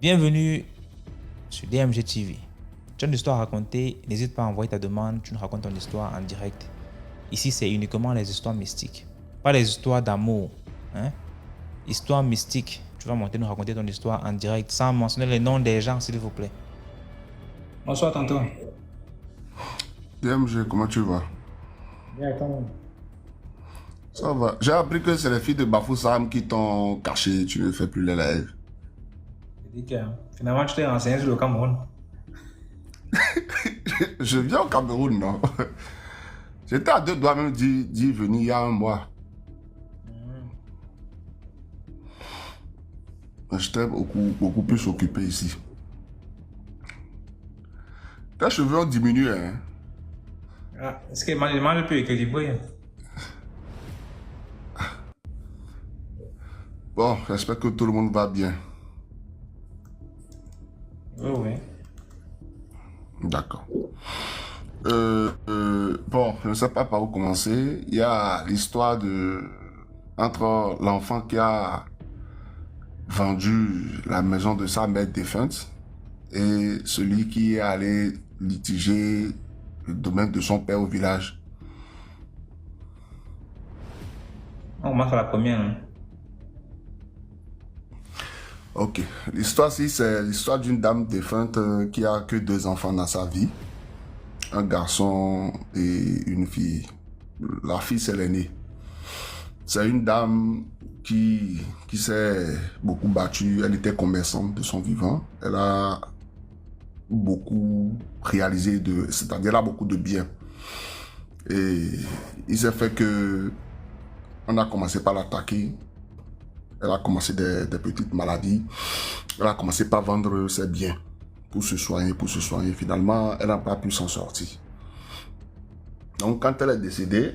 Bienvenue sur DMG TV. Tu as une histoire à raconter, n'hésite pas à envoyer ta demande, tu nous racontes ton histoire en direct. Ici, c'est uniquement les histoires mystiques, pas les histoires d'amour. Histoire mystique, tu vas monter nous raconter ton histoire en direct sans mentionner les noms des gens, s'il vous plaît. Bonsoir, tonton. DMG, comment tu vas? Bien, attends. Ça va. J'ai appris que c'est les filles de Bafoussam qui t'ont caché, tu ne fais plus les lives. Finalement, tu t'es renseigné sur le Cameroun. Je viens au Cameroun, non? J'étais à deux doigts même d'y venir il y a un mois. J'étais beaucoup plus occupé ici. Tes cheveux ont diminué, hein? Ah, est-ce que je mange plus équilibré? Bon, j'espère que tout le monde va bien. Oui. D'accord. Bon, je ne sais pas par où commencer. Il y a l'histoire entre l'enfant qui a vendu la maison de sa mère défunte et celui qui est allé litiger le domaine de son père au village. On commence à la première. Hein? Ok. L'histoire-ci, c'est l'histoire d'une dame défunte qui a que 2 enfants dans sa vie. Un garçon et une fille. La fille, c'est l'aînée. C'est une dame qui s'est beaucoup battue. Elle était commerçante de son vivant. Elle a beaucoup réalisé c'est-à-dire elle a beaucoup de biens. Et il s'est fait que on a commencé par l'attaquer. Elle a commencé des petites maladies. Elle a commencé par vendre ses biens pour se soigner. Finalement, elle n'a pas pu s'en sortir. Donc, quand elle est décédée,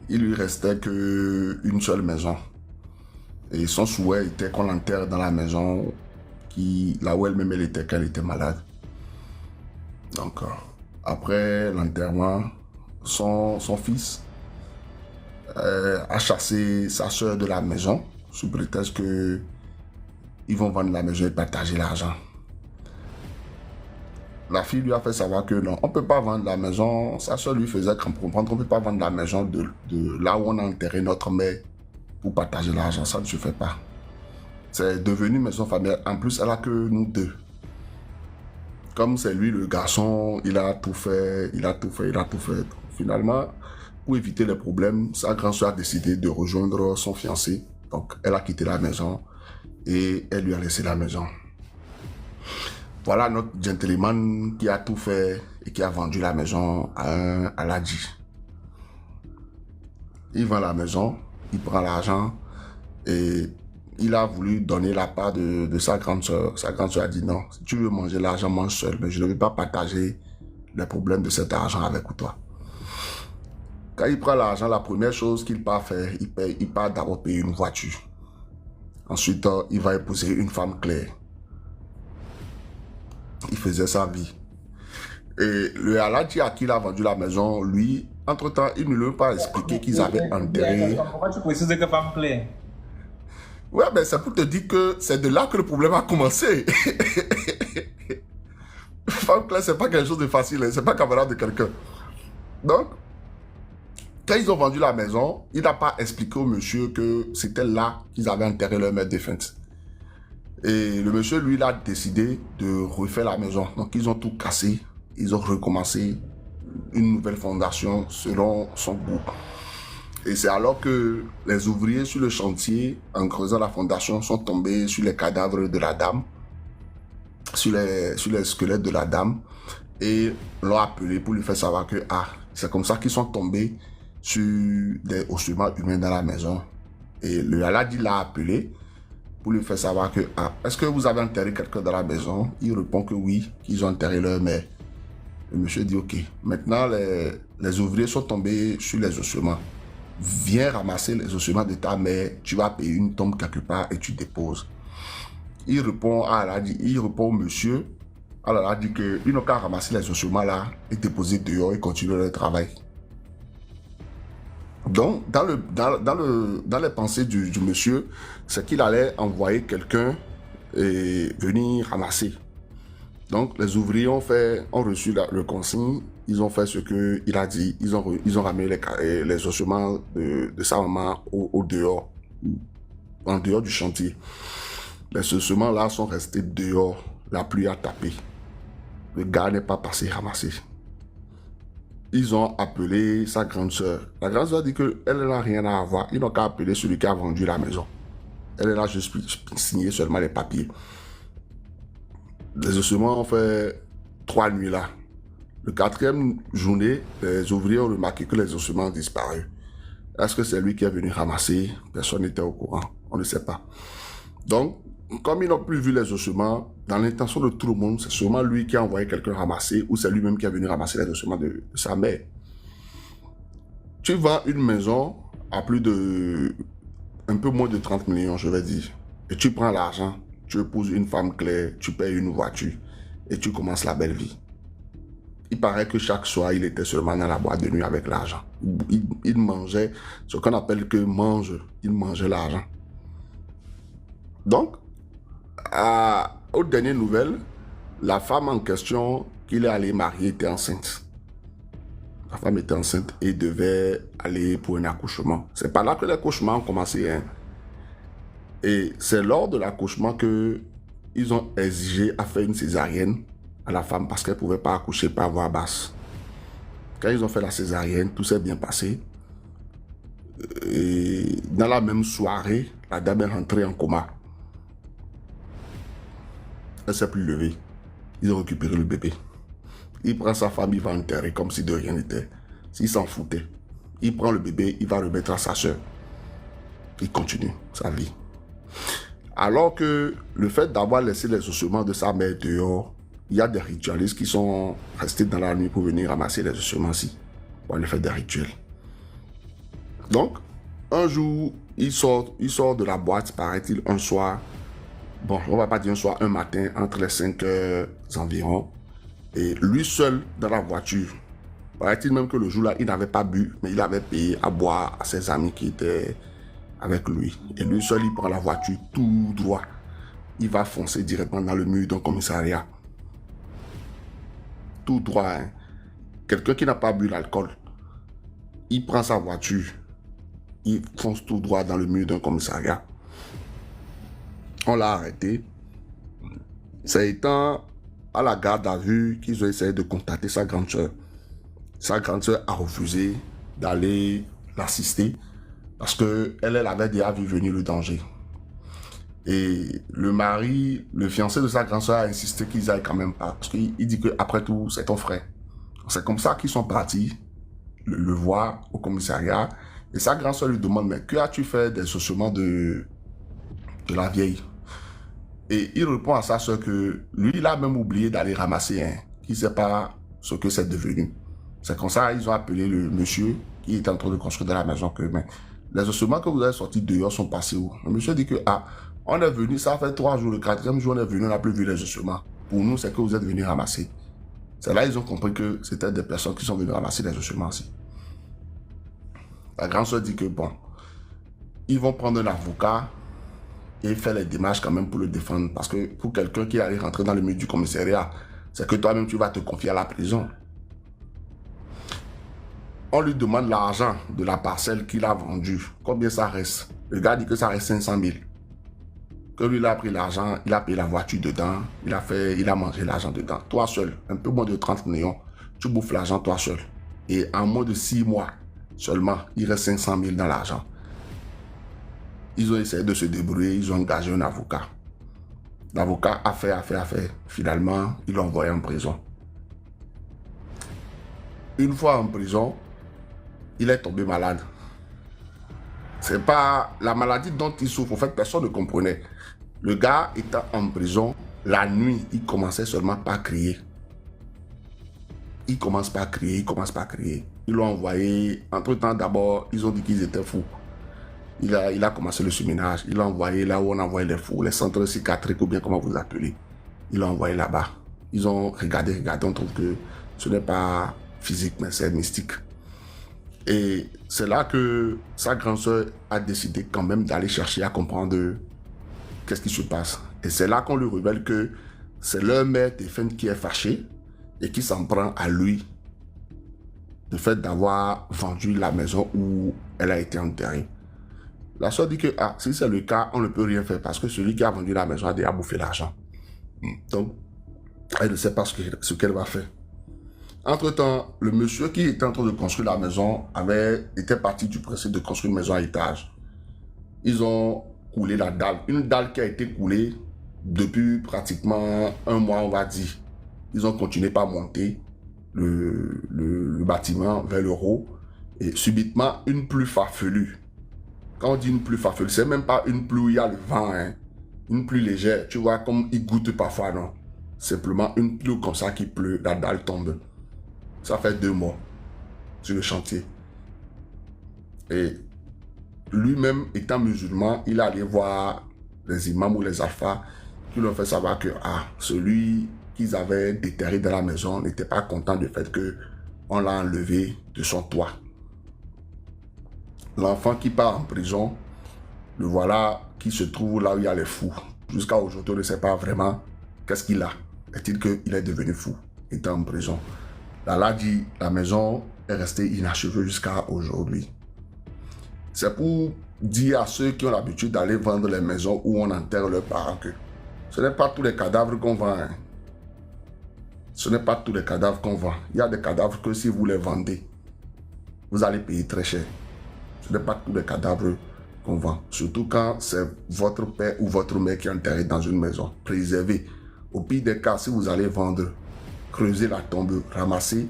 il lui restait qu'une seule maison. Et son souhait était qu'on l'enterre dans la maison là où elle-même elle était, qu'elle était malade. Donc, après l'enterrement, son fils a chassé sa soeur de la maison sous prétexte que ils vont vendre la maison et partager l'argent. La fille lui a fait savoir que non, on ne peut pas vendre la maison. Sa soeur lui faisait comprendre qu'on ne peut pas vendre la maison de là où on a enterré notre mère pour partager l'argent. Ça ne se fait pas. C'est devenu maison familiale. En plus, elle a que nous 2. Comme c'est lui le garçon, il a tout fait. Finalement, pour éviter les problèmes, sa grande soeur a décidé de rejoindre son fiancé. Donc, elle a quitté la maison et elle lui a laissé la maison. Voilà notre gentleman qui a tout fait et qui a vendu la maison à un Aladji. Il vend la maison, il prend l'argent et il a voulu donner la part de sa grande soeur. Sa grande soeur a dit non, si tu veux manger l'argent, mange seul, mais je ne veux pas partager les problèmes de cet argent avec toi. Quand il prend l'argent, la première chose qu'il part faire, il part d'abord payer une voiture. Ensuite, il va épouser une femme claire. Il faisait sa vie. Et le Aladji à qui il a vendu la maison, lui, entre-temps, il ne lui a pas expliqué qu'ils avaient enterré. Pourquoi tu précises que femme claire? Ouais, ben c'est pour te dire que c'est de là que le problème a commencé. Femme claire, c'est pas quelque chose de facile, hein, c'est pas camarade de quelqu'un. Donc, quand ils ont vendu la maison, il n'a pas expliqué au monsieur que c'était là qu'ils avaient enterré leur mère défunte. Et le monsieur, lui, il a décidé de refaire la maison. Donc, ils ont tout cassé. Ils ont recommencé une nouvelle fondation selon son goût. Et c'est alors que les ouvriers sur le chantier, en creusant la fondation, sont tombés sur les cadavres de la dame, sur les squelettes de la dame, et l'ont appelé pour lui faire savoir que c'est comme ça qu'ils sont tombés sur des ossements humains dans la maison. Et le Aladji l'a appelé pour lui faire savoir que est-ce que vous avez enterré quelqu'un dans la maison? Il répond que oui, qu'ils ont enterré leur mère. Le monsieur dit ok. Maintenant, les ouvriers sont tombés sur les ossements. Viens ramasser les ossements de ta mère, tu vas payer une tombe quelque part et tu déposes. Il répond à Aladji, il répond au monsieur. Alors, il dit qu'ils n'ont qu'à ramasser les ossements là et déposer dehors et continuer leur travail. Donc, dans les pensées du monsieur, c'est qu'il allait envoyer quelqu'un et venir ramasser. Donc, les ouvriers ont reçu le consigne, ils ont fait ce qu'il a dit, ils ont ramené les ossements de sa maman au dehors, en dehors du chantier. Les ossements-là sont restés dehors, la pluie a tapé. Le gars n'est pas passé ramasser. Ils ont appelé sa grande sœur. La grande sœur dit qu'elle n'a rien à avoir. Ils n'ont qu'à appeler celui qui a vendu la maison. Elle a juste signé seulement les papiers. Les ossements ont fait 3 nuits là. Le 4e journée, les ouvriers ont remarqué que les ossements ont disparu. Est-ce que c'est lui qui est venu ramasser? Personne n'était au courant. On ne sait pas. Donc, comme ils n'ont plus vu les ossements, dans l'intention de tout le monde, c'est sûrement lui qui a envoyé quelqu'un ramasser ou c'est lui-même qui est venu ramasser les ossements de sa mère. Tu vends une maison à un peu moins de 30 millions, je vais dire, et tu prends l'argent, tu épouses une femme claire, tu payes une voiture et tu commences la belle vie. Il paraît que chaque soir, il était seulement dans la boîte de nuit avec l'argent. Il mangeait ce qu'on appelle que il mangeait l'argent. Donc, aux dernières nouvelles, la femme en question qu'il est allé marier était enceinte. La femme était enceinte et devait aller pour un accouchement. C'est par là que l'accouchement a commencé. Hein. Et c'est lors de l'accouchement qu'ils ont exigé à faire une césarienne à la femme parce qu'elle ne pouvait pas accoucher par voie basse. Quand ils ont fait la césarienne, tout s'est bien passé. Et dans la même soirée, la dame est rentrée en coma. Elle ne s'est plus levée. Ils ont récupéré le bébé. Il prend sa femme, il va enterrer comme si de rien n'était. S'il s'en foutait. Il prend le bébé, il va remettre à sa soeur. Il continue sa vie. Alors que le fait d'avoir laissé les ossements de sa mère dehors, il y a des ritualistes qui sont restés dans la nuit pour venir ramasser les ossements-ci. Pour aller faire des rituels. Donc, un jour, il sort de la boîte, paraît-il, un soir. Bon, on va pas dire un soir, un matin, entre les 5 heures environ. Et lui seul dans la voiture. Paraît-il même que le jour-là, il n'avait pas bu, mais il avait payé à boire à ses amis qui étaient avec lui. Et lui seul, il prend la voiture tout droit. Il va foncer directement dans le mur d'un commissariat. Tout droit. Hein. Quelqu'un qui n'a pas bu l'alcool, il prend sa voiture. Il fonce tout droit dans le mur d'un commissariat. On l'a arrêté. C'est étant à la garde à vue qu'ils ont essayé de contacter sa grande sœur. Sa grande sœur a refusé d'aller l'assister parce qu'elle avait déjà vu venir le danger. Et le fiancé de sa grande sœur a insisté qu'ils aillent quand même pas. Parce qu'il dit qu'après tout, c'est ton frère. C'est comme ça qu'ils sont partis le voir au commissariat. Et sa grande sœur lui demande, mais que as-tu fait des ossements de la vieille? Et il répond à sa soeur que lui, il a même oublié d'aller ramasser, hein, qu'il ne sait pas ce que c'est devenu. C'est comme ça ils ont appelé le monsieur qui est en train de construire dans la maison que mais, les ossements que vous avez sortis dehors sont passés où? Le monsieur dit que on est venu, ça fait 3 jours, le 4e jour on est venu, on n'a plus vu les ossements. Pour nous, c'est que vous êtes venus ramasser. C'est là ils ont compris que c'était des personnes qui sont venues ramasser les ossements aussi. La grande soeur dit que bon, ils vont prendre un avocat et faire les démarches quand même pour le défendre. Parce que pour quelqu'un qui allait rentrer dans le milieu du commissariat, c'est que toi-même tu vas te confier à la prison. On lui demande l'argent de la parcelle qu'il a vendue. Combien ça reste? Le gars dit que ça reste 500 000. Que lui, il a pris l'argent, il a payé la voiture dedans, il a mangé l'argent dedans. Toi seul, un peu moins de 30 millions, tu bouffes l'argent toi seul. Et en moins de 6 mois seulement, il reste 500 000 dans l'argent. Ils ont essayé de se débrouiller, ils ont engagé un avocat. L'avocat a fait. Finalement, ils l'ont envoyé en prison. Une fois en prison, il est tombé malade. C'est pas la maladie dont il souffre. En fait, personne ne comprenait. Le gars étant en prison, la nuit, il commençait seulement par crier. Il commence par crier. Ils l'ont envoyé. Entre-temps, d'abord, ils ont dit qu'ils étaient fous. Il a commencé le séminage. Il l'a envoyé là où on envoie les fous, les centres psychiatriques ou bien comment vous appelez. Il l'a envoyé là-bas. Ils ont regardé. On trouve que ce n'est pas physique, mais c'est mystique. Et c'est là que sa grande sœur a décidé quand même d'aller chercher à comprendre qu'est-ce qui se passe. Et c'est là qu'on lui révèle que c'est leur mère défunte qui est fâchée et qui s'en prend à lui le fait d'avoir vendu la maison où elle a été enterrée. La sœur dit que si c'est le cas, on ne peut rien faire parce que celui qui a vendu la maison a déjà bouffé l'argent. Donc, elle ne sait pas ce qu'elle va faire. Entre-temps, le monsieur qui était en train de construire la maison était parti du principe de construire une maison à étage. Ils ont coulé la dalle. Une dalle qui a été coulée depuis pratiquement un mois, on va dire. Ils ont continué par monter le bâtiment vers le haut. Et subitement, une pluie farfelue. Quand on dit une pluie farfelue, c'est même pas une pluie où il y a le vent. Hein. Une pluie légère. Tu vois, comme il goutte parfois, non. Simplement une pluie comme ça qui pleut, la dalle tombe. Ça fait 2 mois sur le chantier. Et lui-même, étant musulman, il est allé voir les imams ou les alphas qui lui ont fait savoir que celui qu'ils avaient déterré dans la maison n'était pas content du fait qu'on l'a enlevé de son toit. L'enfant qui part en prison, le voilà qui se trouve là où il y a les fous. Jusqu'à aujourd'hui, on ne sait pas vraiment qu'est-ce qu'il a. Est-il qu'il est devenu fou, étant en prison? Là dit, la maison est restée inachevée jusqu'à aujourd'hui. C'est pour dire à ceux qui ont l'habitude d'aller vendre les maisons où on enterre leurs parents que ce n'est pas tous les cadavres qu'on vend. Hein. Ce n'est pas tous les cadavres qu'on vend. Il y a des cadavres que si vous les vendez, vous allez payer très cher. Ce n'est pas tous les cadavres qu'on vend. Surtout quand c'est votre père ou votre mère qui est enterré dans une maison. Préservez. Au pire des cas, si vous allez vendre, creusez la tombe, ramassez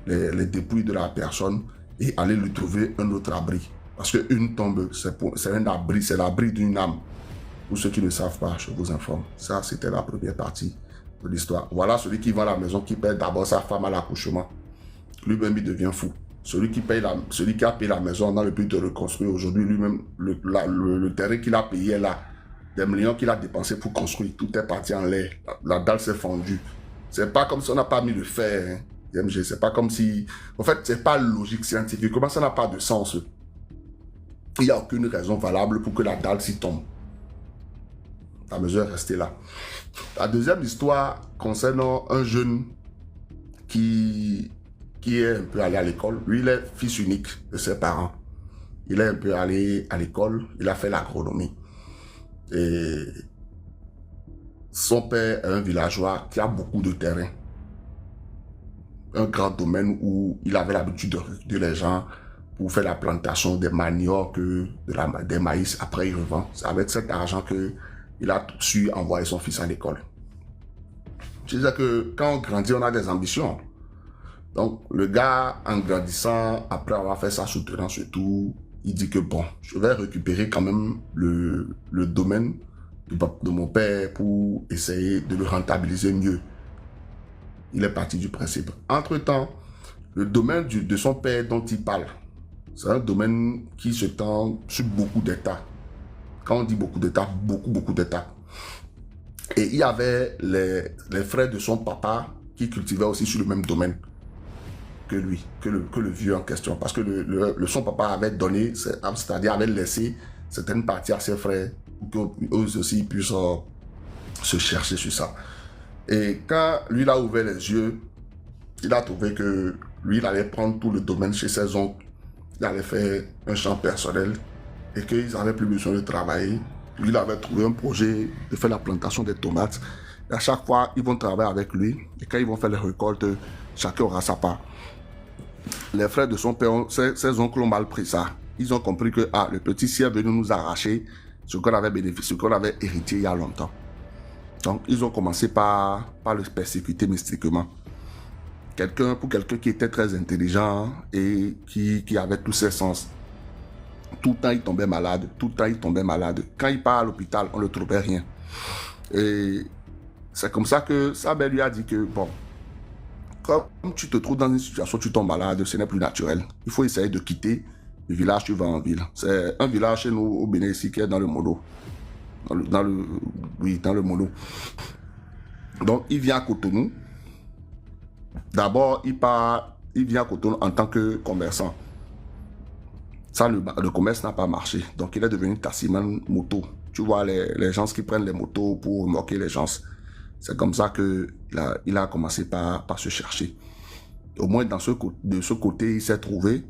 les dépouilles de la personne et allez lui trouver un autre abri. Parce qu'une tombe, c'est un abri, c'est l'abri d'une âme. Pour ceux qui ne savent pas, je vous informe. Ça, c'était la première partie de l'histoire. Voilà celui qui vend la maison, qui paie d'abord sa femme à l'accouchement. Lui-même, il devient fou. Celui qui a payé la maison dans le but de reconstruire aujourd'hui, lui-même, le terrain qu'il a payé là, des millions qu'il a dépensé pour construire, tout est parti en l'air. La dalle s'est fondue. C'est pas comme si on n'a pas mis le fer. Hein. C'est pas comme si... En fait, c'est pas logique scientifique. Comment ça n'a pas de sens? Il n'y a aucune raison valable pour que la dalle s'y tombe. La mesure est restée là. La deuxième histoire concernant un jeune qui est un peu allé à l'école. Lui, il est fils unique de ses parents. Il est un peu allé à l'école. Il a fait l'agronomie. Et son père est un villageois qui a beaucoup de terrain. Un grand domaine où il avait l'habitude de recruter les gens pour faire la plantation des maniocs, des maïs. Après, il revend. C'est avec cet argent qu'il a su envoyer son fils à l'école. Je disais que quand on grandit, on a des ambitions. Donc, le gars, en grandissant, après avoir fait sa soutenance et tout, il dit que bon, je vais récupérer quand même le domaine de mon père pour essayer de le rentabiliser mieux. Il est parti du principe. Entre-temps, le domaine de son père dont il parle, c'est un domaine qui se tend sur beaucoup d'hectares. Quand on dit beaucoup d'hectares, beaucoup d'hectares. Et il y avait les frères de son papa qui cultivaient aussi sur le même domaine que lui, que le vieux en question. Parce que son papa avait donné, c'est-à-dire avait laissé certaines parties à ses frères pour qu'eux aussi puissent se chercher sur ça. Et quand lui il a ouvert les yeux, il a trouvé que lui il allait prendre tout le domaine chez ses oncles. Il allait faire un champ personnel et qu'ils n'avaient plus besoin de travailler. Lui il avait trouvé un projet de faire la plantation des tomates. Et à chaque fois, ils vont travailler avec lui. Et quand ils vont faire les récoltes, chacun aura sa part. Les frères de son père, ses oncles ont mal pris ça. Ils ont compris que le petit s'y est venu nous arracher ce qu'on avait bénéficié, ce qu'on avait hérité il y a longtemps. Donc, ils ont commencé par le persécuter mystiquement. Pour quelqu'un qui était très intelligent et qui avait tous ses sens. Tout le temps, il tombait malade. Quand il part à l'hôpital, on ne le trouvait rien. Et c'est comme ça que sa mère lui a dit que, bon, comme tu te trouves dans une situation où tu tombes malade, ce n'est plus naturel. Il faut essayer de quitter le village, tu vas en ville. C'est un village chez nous au Bénin ici qui est dans le Mono. Dans le Mono. Donc, il vient à Cotonou. D'abord, il vient à Cotonou en tant que commerçant. Ça, le commerce n'a pas marché. Donc, il est devenu taximan moto. Tu vois, les gens qui prennent les motos pour moquer les gens. C'est comme ça qu'il a commencé par se chercher. Au moins, de ce côté, il s'est trouvé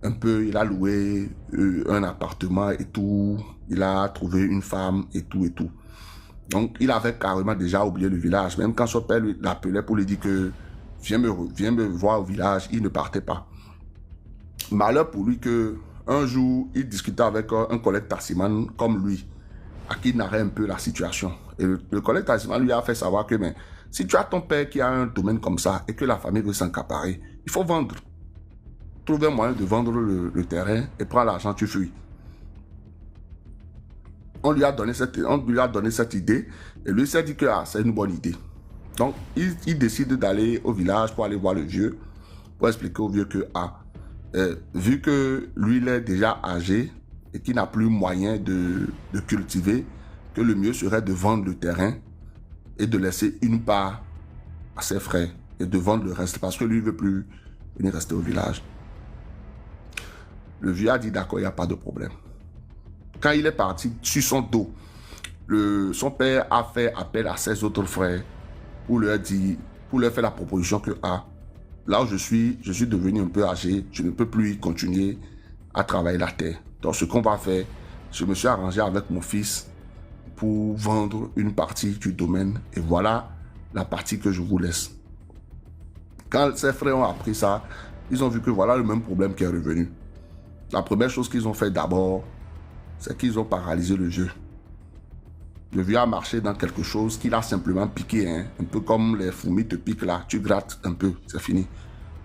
un peu, il a loué un appartement et tout. Il a trouvé une femme et tout et tout. Donc, il avait carrément déjà oublié le village. Même quand son père l'appelait pour lui dire que viens me voir au village, il ne partait pas. Malheur pour lui que un jour, il discutait avec un collègue taximan comme lui, à qui il narrait un peu la situation. Et le collègue taximan lui a fait savoir que mais, si tu as ton père qui a un domaine comme ça et que la famille veut s'accaparer, il faut vendre. Trouve un moyen de vendre le terrain et prends l'argent, tu fuis. On lui a donné cette idée et lui s'est dit que c'est une bonne idée. Donc, il décide d'aller au village pour aller voir le vieux, pour expliquer au vieux que vu que lui, il est déjà âgé et qu'il n'a plus moyen de cultiver, que le mieux serait de vendre le terrain et de laisser une part à ses frères et de vendre le reste parce que lui, il ne veut plus venir rester au village. Le vieux a dit d'accord, il n'y a pas de problème. Quand il est parti sur son dos, son père a fait appel à ses autres frères pour leur faire la proposition que là où je suis devenu un peu âgé, je ne peux plus continuer à travailler la terre. Donc ce qu'on va faire, je me suis arrangé avec mon fils pour vendre une partie du domaine et voilà la partie que je vous laisse. Quand ses frères ont appris ça, ils ont vu que voilà le même problème qui est revenu. La première chose qu'ils ont fait d'abord, c'est qu'ils ont paralysé le vieux. Le vieux a marché dans quelque chose qu'il a simplement piqué, hein. Un peu comme les fourmis te piquent là, tu grattes un peu, c'est fini.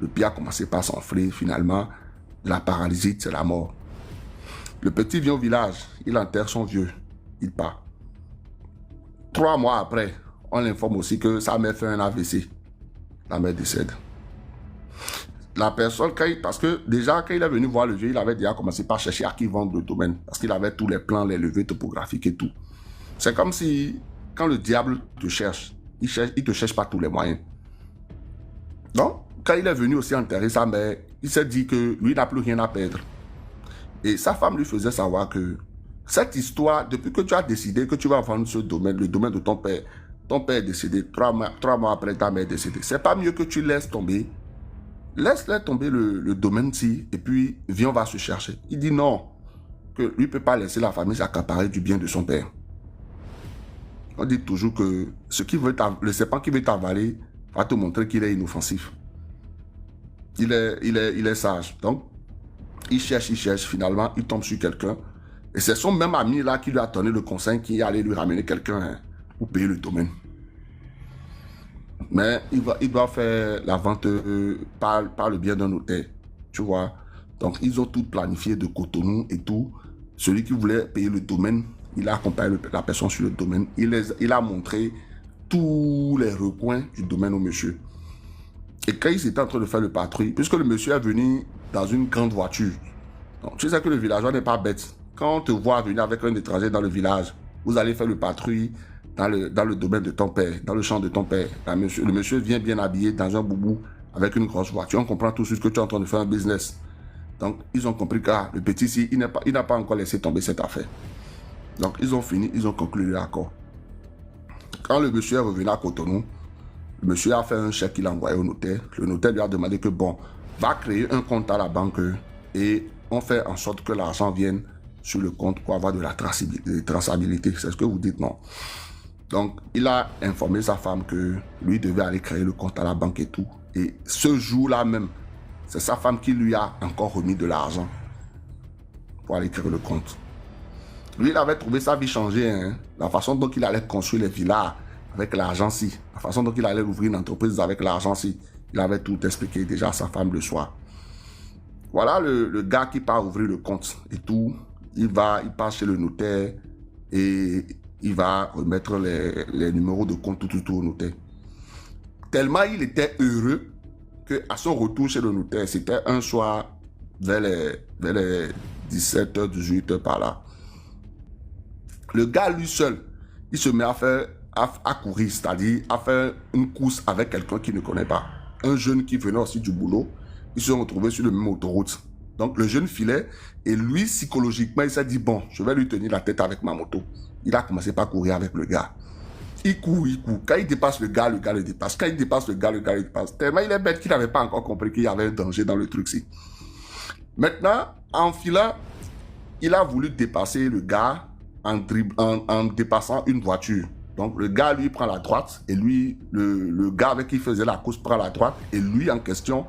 Le pied a commencé par s'enfler, finalement, la paralysie, c'est la mort. Le petit vient au village, il enterre son vieux, il part. 3 mois après, on l'informe aussi que sa mère fait un AVC. La mère décède. La personne, parce que déjà, quand il est venu voir le vieux, il avait déjà commencé par chercher à qui vendre le domaine. Parce qu'il avait tous les plans, les levées topographiques et tout. C'est comme si, quand le diable te cherche, il te cherche par tous les moyens. Donc, quand il est venu aussi enterrer sa mère, il s'est dit que lui n'a plus rien à perdre. Et sa femme lui faisait savoir que cette histoire, depuis que tu as décidé que tu vas vendre ce domaine, le domaine de ton père est décédé, 3 mois après ta mère est décédée, c'est pas mieux que tu laisses tomber. Laisse-les tomber le domaine-ci et puis viens, on va se chercher. Il dit non, que lui ne peut pas laisser la famille s'accaparer du bien de son père. On dit toujours que le serpent qui veut t'avaler va te montrer qu'il est inoffensif. Il est sage. Donc, il cherche, finalement, il tombe sur quelqu'un. Et c'est son même ami là qui lui a donné le conseil qui allait lui ramener quelqu'un pour payer le domaine. Mais il doit faire la vente par le biais d'un notaire, tu vois. Donc, ils ont tout planifié de Cotonou et tout. Celui qui voulait payer le domaine, il a accompagné la personne sur le domaine. Il a montré tous les recoins du domaine au monsieur. Et quand ils étaient en train de faire le patrouille, puisque le monsieur est venu dans une grande voiture, donc, tu sais que le villageois n'est pas bête. Quand on te voit venir avec un étranger dans le village, vous allez faire le patrouille dans le domaine de ton père, dans le champ de ton père. Le monsieur vient bien habillé dans un boubou avec une grosse voiture. On comprend tout de suite que tu es en train de faire un business. Donc, ils ont compris que le petit ici, il n'a pas encore laissé tomber cette affaire. Donc, ils ont fini, ils ont conclu l'accord. Quand le monsieur est revenu à Cotonou, le monsieur a fait un chèque qu'il a envoyé au notaire. Le notaire lui a demandé que, bon, va créer un compte à la banque et on fait en sorte que l'argent vienne sur le compte pour avoir de la traçabilité. C'est ce que vous dites, non? Donc, il a informé sa femme que lui devait aller créer le compte à la banque et tout. Et ce jour-là même, c'est sa femme qui lui a encore remis de l'argent pour aller créer le compte. Lui, il avait trouvé sa vie changée, hein? La façon dont il allait construire les villas avec l'argent-ci, la façon dont il allait ouvrir une entreprise avec l'argent-ci. Il avait tout expliqué déjà à sa femme le soir. Voilà le gars qui part ouvrir le compte et tout. Il passe chez le notaire et il va remettre les numéros de compte tout au notaire. Tellement il était heureux qu'à son retour chez le notaire, c'était un soir vers les 17h, 18h par là. Le gars lui seul, il se met à courir, c'est-à-dire à faire une course avec quelqu'un qu'il ne connaît pas. Un jeune qui venait aussi du boulot, ils se sont retrouvés sur le même autoroute. Donc, le jeune filait et lui, psychologiquement, il s'est dit, bon, je vais lui tenir la tête avec ma moto. Il a commencé par courir avec le gars. Il court, il court. Quand il dépasse le gars le dépasse. Quand il dépasse le gars le dépasse. Tellement il est bête qu'il n'avait pas encore compris qu'il y avait un danger dans le truc-ci. Maintenant, en filant, il a voulu dépasser le gars en dépassant une voiture. Donc, le gars, lui, prend la droite et lui, le gars avec qui il faisait la course prend la droite et lui, en question,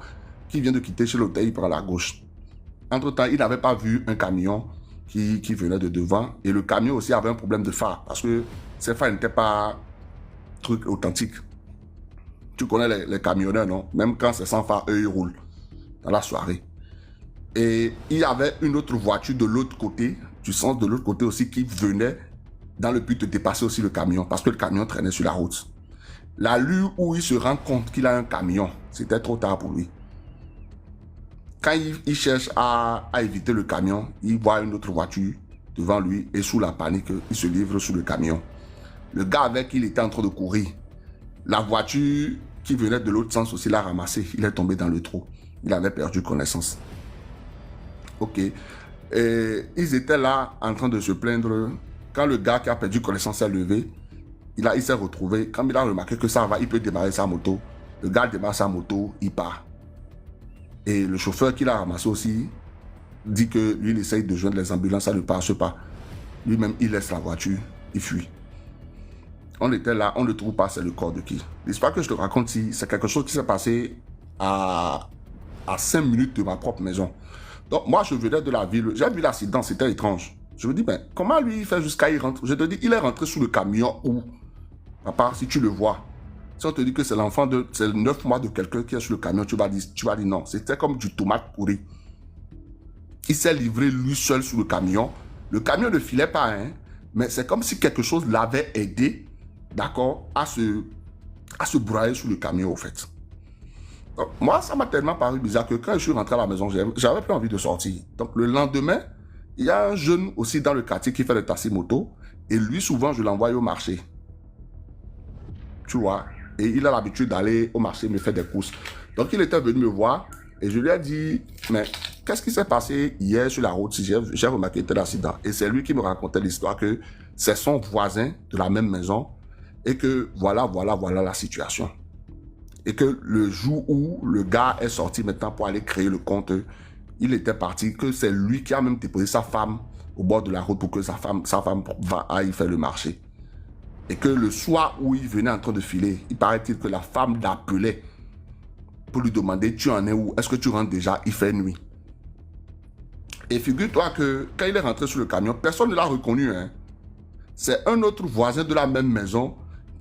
qui vient de quitter chez l'hôtel, il prend la gauche. Entre-temps, il n'avait pas vu un camion qui venait de devant et le camion aussi avait un problème de phare parce que ses phares n'étaient pas truc authentique. Tu connais les camionneurs, non? Même quand c'est sans phare, eux, ils roulent dans la soirée. Et il y avait une autre voiture de l'autre côté, du sens de l'autre côté aussi, qui venait dans le but de dépasser aussi le camion parce que le camion traînait sur la route. L'allure où il se rend compte qu'il a un camion, c'était trop tard pour lui. Quand il cherche à éviter le camion, il voit une autre voiture devant lui et sous la panique, il se livre sur le camion. Le gars avec qui il était en train de courir, la voiture qui venait de l'autre sens aussi l'a ramassé. Il est tombé dans le trou. Il avait perdu connaissance. Ok. Et ils étaient là en train de se plaindre. Quand le gars qui a perdu connaissance s'est levé, il s'est retrouvé. Quand il a remarqué que ça va, il peut démarrer sa moto. Le gars démarre sa moto, il part. Et le chauffeur qui l'a ramassé aussi dit que lui, il essaye de joindre les ambulances, ça ne passe pas. Lui-même, il laisse la voiture, il fuit. On était là, on ne trouve pas, c'est le corps de qui? L'histoire que je te raconte ici, c'est quelque chose qui s'est passé à 5 minutes de ma propre maison. Donc moi, je venais de la ville, j'ai vu l'accident, c'était étrange. Je me dis, ben, comment lui, il fait jusqu'à y rentrer? Je te dis, il est rentré sous le camion où? Papa, si tu le vois. Si on te dit que c'est l'enfant de, c'est 9 mois de quelqu'un qui est sur le camion, tu vas dire non. C'était comme du tomate pourri. Il s'est livré lui seul sur le camion. Le camion ne filait pas, hein, mais c'est comme si quelque chose l'avait aidé, d'accord, à se broyer sous le camion, au fait. Donc, moi, ça m'a tellement paru bizarre que quand je suis rentré à la maison, j'avais plus envie de sortir. Donc, le lendemain, il y a un jeune aussi dans le quartier qui fait le taxi moto. Et lui, souvent, je l'envoie au marché. Tu vois. Et il a l'habitude d'aller au marché me faire des courses. Donc, il était venu me voir et je lui ai dit, mais qu'est-ce qui s'est passé hier sur la route? J'ai remarqué tel accident. Et c'est lui qui me racontait l'histoire que c'est son voisin de la même maison et que voilà la situation. Et que le jour où le gars est sorti maintenant pour aller créer le compte, il était parti, que c'est lui qui a même déposé sa femme au bord de la route pour que sa femme aille faire le marché. Et que le soir où il venait en train de filer, il paraît-il que la femme l'appelait pour lui demander, tu en es où? Est-ce que tu rentres déjà? Il fait nuit. Et figure-toi que quand il est rentré sur le camion, personne ne l'a reconnu. Hein. C'est un autre voisin de la même maison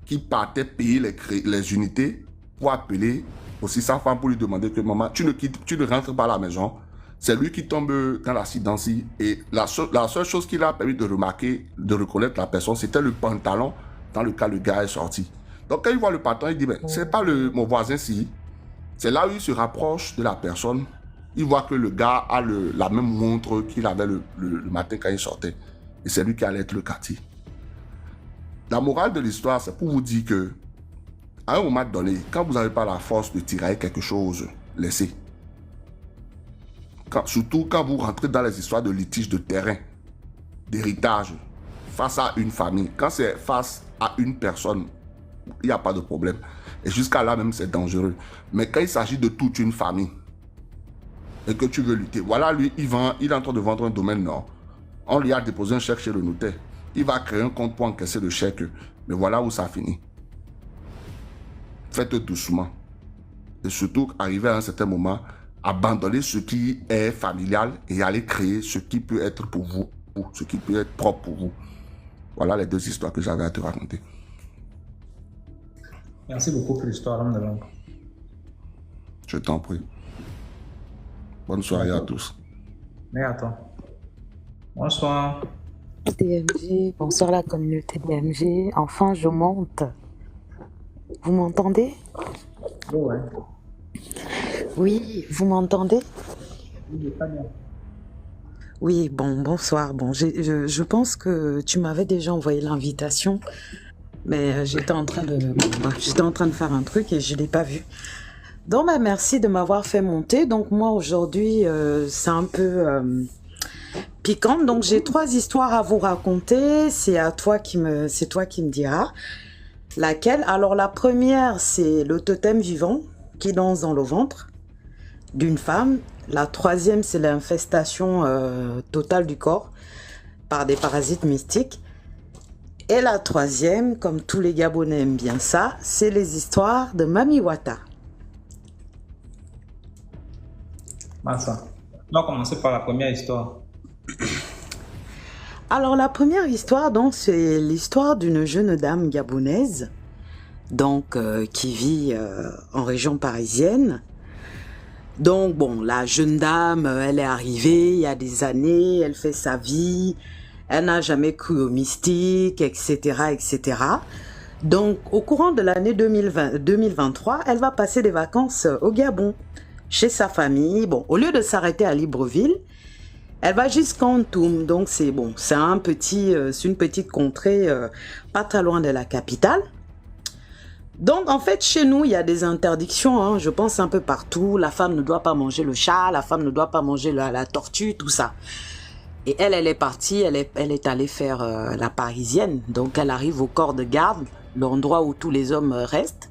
qui partait payer les unités pour appeler aussi sa femme pour lui demander que maman, tu ne rentres pas à la maison. C'est lui qui tombe dans l'accident-ci. Et la seule chose qu'il a permis de remarquer, de reconnaître la personne, c'était le pantalon dans lequel le gars est sorti. Donc quand il voit le pantalon, il dit, mais c'est pas mon voisin-ci. C'est là où il se rapproche de la personne. Il voit que le gars a la même montre qu'il avait le matin quand il sortait. Et c'est lui qui allait être le quartier. La morale de l'histoire, c'est pour vous dire que à un moment donné, quand vous n'avez pas la force de tirer quelque chose, laissez. Surtout quand vous rentrez dans les histoires de litige de terrain, d'héritage, face à une famille. Quand c'est face à une personne, il n'y a pas de problème. Et jusqu'à là même, c'est dangereux. Mais quand il s'agit de toute une famille et que tu veux lutter, voilà, lui, il est en train de vendre un domaine nord. On lui a déposé un chèque chez le notaire. Il va créer un compte pour encaisser le chèque. Mais voilà où ça finit. Faites doucement. Et surtout, arriver à un certain moment, abandonner ce qui est familial et aller créer ce qui peut être pour vous, ce qui peut être propre pour vous. Voilà les deux histoires que j'avais à te raconter. Merci beaucoup pour l'histoire, l'homme de l'ombre. Je t'en prie. Bonne soirée à tous. Merci à toi. Bonsoir. DMG, bonsoir la communauté DMG. Enfin, je monte. Vous m'entendez? Oh ouais. Oui, vous m'entendez? Oui, pas bien. Oui, bonsoir. Bon, je pense que tu m'avais déjà envoyé l'invitation, mais j'étais en train de faire un truc et je ne l'ai pas vu. Donc, bah, merci de m'avoir fait monter. Donc, moi, aujourd'hui, c'est un peu piquant. Donc, j'ai 3 histoires à vous raconter. C'est toi qui me diras laquelle. Alors, la première, c'est le totem vivant qui danse dans le ventre d'une femme. La troisième, c'est l'infestation totale du corps par des parasites mystiques. Et la troisième, comme tous les Gabonais aiment bien ça, c'est les histoires de Mami Wata. Massa. On va commencer par la première histoire. Alors la première histoire, donc, c'est l'histoire d'une jeune dame gabonaise, donc qui vit en région parisienne. Donc bon, la jeune dame, elle est arrivée il y a des années, elle fait sa vie, elle n'a jamais cru au mystique, etc., etc. Donc au courant de l'année 2023, elle va passer des vacances au Gabon, chez sa famille. Bon, au lieu de s'arrêter à Libreville, elle va jusqu'en Toum. Donc c'est bon, c'est une petite contrée pas très loin de la capitale. Donc en fait chez nous il y a des interdictions, hein, je pense un peu partout. La femme ne doit pas manger le chat, la femme ne doit pas manger la tortue, tout ça. Et elle est partie, elle est allée faire la parisienne. Donc elle arrive au corps de garde, l'endroit où tous les hommes restent.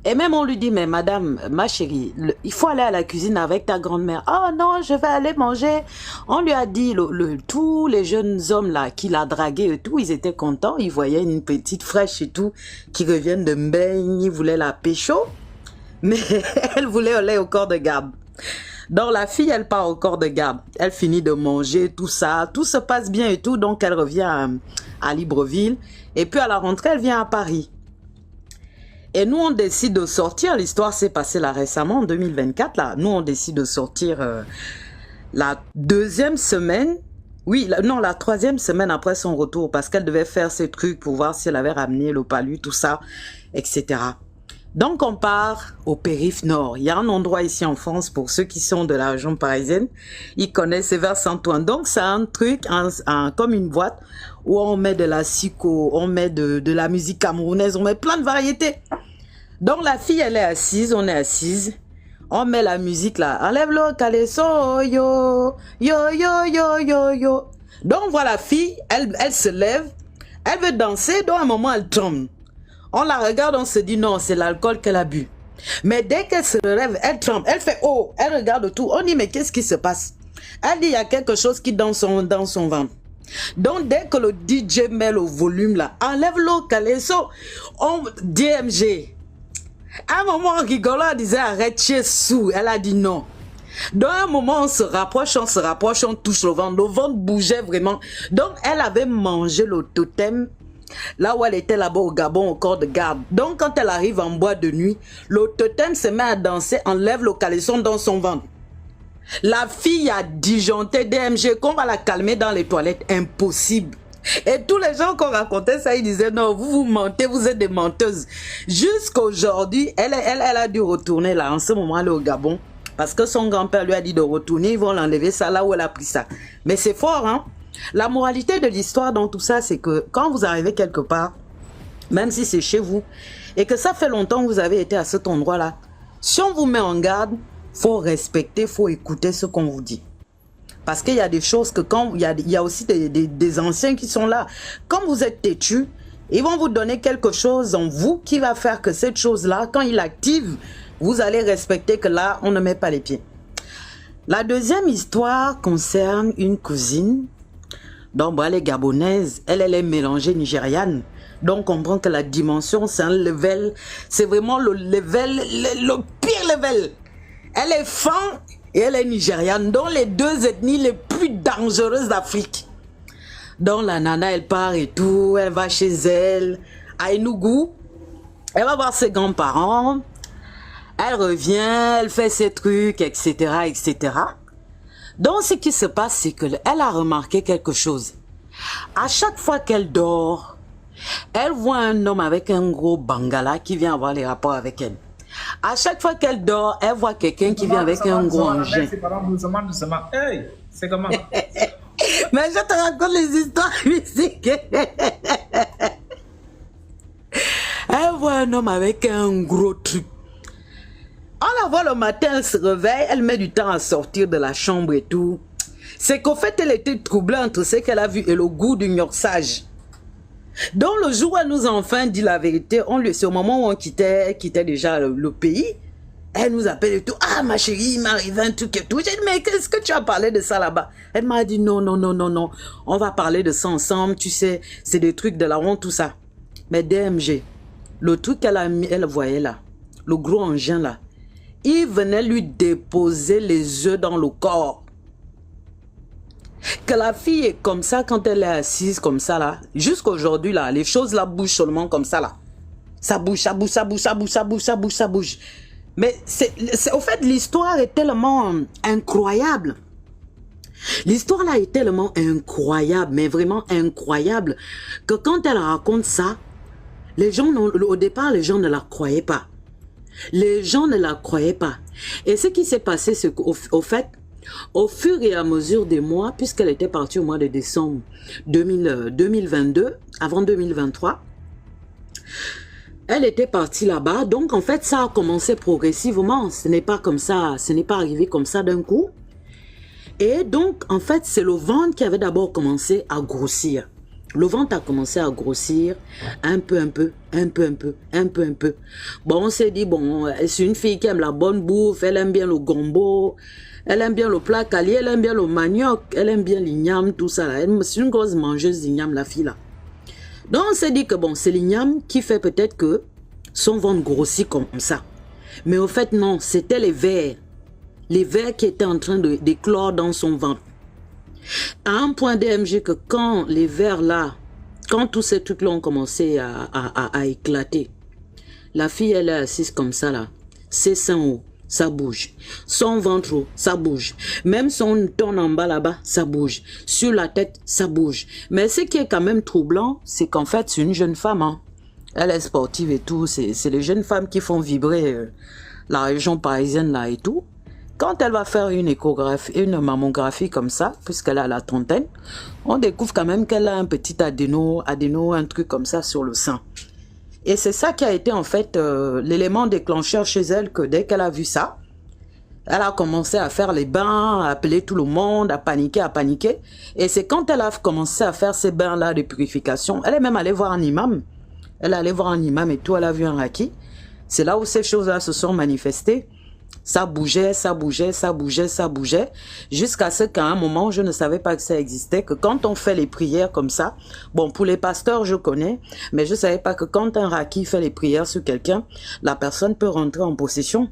Et même on lui dit, mais madame, ma chérie, il faut aller à la cuisine avec ta grand-mère. Oh non, je vais aller manger. On lui a dit, tous les jeunes hommes là qui l'a dragué et tout, ils étaient contents. Ils voyaient une petite fraîche et tout qui reviennent de Mbeigne, ils voulaient la pécho. Mais elle voulait aller au corps de garde. Donc la fille, elle part au corps de garde. Elle finit de manger, tout ça. Tout se passe bien et tout. Donc elle revient à Libreville. Et puis à la rentrée, elle vient à Paris. Et nous, on décide de sortir. L'histoire s'est passée là récemment, en 2024. Là. Nous, on décide de sortir la deuxième semaine. Oui, la troisième semaine après son retour. Parce qu'elle devait faire ses trucs pour voir si elle avait ramené le palu, tout ça, etc. Donc, on part au périph' nord. Il y a un endroit ici en France, pour ceux qui sont de la région parisienne, ils connaissent, c'est vers Saint-Ouen. Donc, c'est un truc, comme une boîte, où on met de la siko, on met de la musique camerounaise, on met plein de variétés. Donc, la fille, elle est assise, on est assise. On met la musique là. Enlève le caleçon, yo, yo, yo, yo, yo, yo. Donc, on voit la fille, elle se lève, elle veut danser, donc à un moment, elle tombe. On la regarde, on se dit non, c'est l'alcool qu'elle a bu. Mais dès qu'elle se relève, elle tremble, elle fait oh, elle regarde tout. On dit mais qu'est-ce qui se passe? Elle dit il y a quelque chose qui dans son ventre. Donc dès que le DJ met le volume là, enlève le caleçon, on DMG. À un moment en rigolant, elle disait arrête, tu es sous. Elle a dit non. Donc à un moment on se rapproche, on touche le ventre bougeait vraiment. Donc elle avait mangé le totem. Là où elle était là-bas au Gabon, au corps de garde. Donc quand elle arrive en boîte de nuit, le totem se met à danser, enlève le caleçon dans son ventre. La fille a disjoncté DMG, qu'on va la calmer dans les toilettes, impossible. Et tous les gens qu'on racontait ça, ils disaient non, vous mentez, vous êtes des menteuses. Jusqu'aujourd'hui, elle a dû retourner là, en ce moment elle est au Gabon. Parce que son grand-père lui a dit de retourner, ils vont l'enlever ça là où elle a pris ça. Mais c'est fort, hein. La moralité de l'histoire dans tout ça, c'est que quand vous arrivez quelque part, même si c'est chez vous, et que ça fait longtemps que vous avez été à cet endroit-là, si on vous met en garde, faut respecter, faut écouter ce qu'on vous dit. Parce qu'il y a des choses que quand il y a aussi des anciens qui sont là. Quand vous êtes têtu, ils vont vous donner quelque chose en vous qui va faire que cette chose-là, quand il active, vous allez respecter que là, on ne met pas les pieds. La deuxième histoire concerne une cousine. Donc, elle est gabonaise, elle est mélangée nigériane. Donc, on comprend que la dimension, c'est un level, c'est vraiment le level, le pire level. Elle est fan et elle est nigériane, donc les deux ethnies les plus dangereuses d'Afrique. Donc, la nana, elle part et tout, elle va chez elle, à Enugu, elle va voir ses grands-parents, elle revient, elle fait ses trucs, etc., etc. Donc, ce qui se passe, c'est qu'elle a remarqué quelque chose. À chaque fois qu'elle dort, elle voit un homme avec un gros bangala qui vient avoir les rapports avec elle. À chaque fois qu'elle dort, elle voit quelqu'un qui vient avec un gros engin. Hey, c'est comment? Mais je te raconte les histoires mystiques. Elle voit un homme avec un gros truc. On la voit le matin, elle se réveille, elle met du temps à sortir de la chambre et tout. C'est qu'au fait, elle était troublée entre ce qu'elle a vu et le goût du gnoxage. Donc le jour où elle nous a enfin dit la vérité, c'est au moment où on quittait déjà le pays, elle nous appelle et tout. Ah ma chérie, il m'est arrivé un truc et tout. J'ai dit mais qu'est-ce que tu as parlé de ça là-bas? Elle m'a dit non, on va parler de ça ensemble, tu sais, c'est des trucs de la honte, tout ça. Mais DMG, le truc qu'elle a mis, elle voyait là, le gros engin là, il venait lui déposer les œufs dans le corps. Que la fille est comme ça quand elle est assise comme ça là, jusqu'aujourd'hui là, les choses là bougent seulement comme ça là. Ça bouge, ça bouge, ça bouge, ça bouge, ça bouge, ça bouge, ça bouge. Mais au fait, l'histoire est tellement incroyable. L'histoire là est tellement incroyable, mais vraiment incroyable, que quand elle raconte ça, les gens, au départ, les gens ne la croyaient pas. Les gens ne la croyaient pas. Et ce qui s'est passé, c'est qu'au fait, au fur et à mesure des mois, puisqu'elle était partie au mois de décembre 2022, avant 2023, elle était partie là-bas. Donc, en fait, ça a commencé progressivement. Ce n'est pas comme ça, ce n'est pas arrivé comme ça d'un coup. Et donc, en fait, c'est le ventre qui avait d'abord commencé à grossir. Le ventre a commencé à grossir un peu. Bon, on s'est dit, bon, c'est une fille qui aime la bonne bouffe, elle aime bien le gombo, elle aime bien le plat cali, elle aime bien le manioc, elle aime bien l'igname, tout ça. C'est une grosse mangeuse d'igname, la fille là. Donc, on s'est dit que bon, c'est l'igname qui fait peut-être que son ventre grossit comme ça. Mais au fait, non, c'était les vers. Les vers qui étaient en train d'éclore dans son ventre. À un point DMG que quand les vers là, quand tous ces trucs là ont commencé à éclater, la fille elle est assise comme ça là, ses seins hauts, ça bouge, son ventre haut, ça bouge, même son ton en bas là-bas, ça bouge, sur la tête, ça bouge. Mais ce qui est quand même troublant, c'est qu'en fait c'est une jeune femme, hein. Elle est sportive et tout, c'est les jeunes femmes qui font vibrer la région parisienne là et tout. Quand elle va faire une échographie, une mammographie comme ça, puisqu'elle a la trentaine, on découvre quand même qu'elle a un petit adéno, un truc comme ça sur le sein. Et c'est ça qui a été en fait l'élément déclencheur chez elle, que dès qu'elle a vu ça, elle a commencé à faire les bains, à appeler tout le monde, à paniquer. Et c'est quand elle a commencé à faire ces bains-là de purification, elle est même allée voir un imam. Elle est allée voir un imam et tout, elle a vu un raki. C'est là où ces choses-là se sont manifestées. Ça bougeait, jusqu'à ce qu'à un moment, je ne savais pas que ça existait, que quand on fait les prières comme ça, bon, pour les pasteurs, je connais, mais je ne savais pas que quand un raki fait les prières sur quelqu'un, la personne peut rentrer en possession.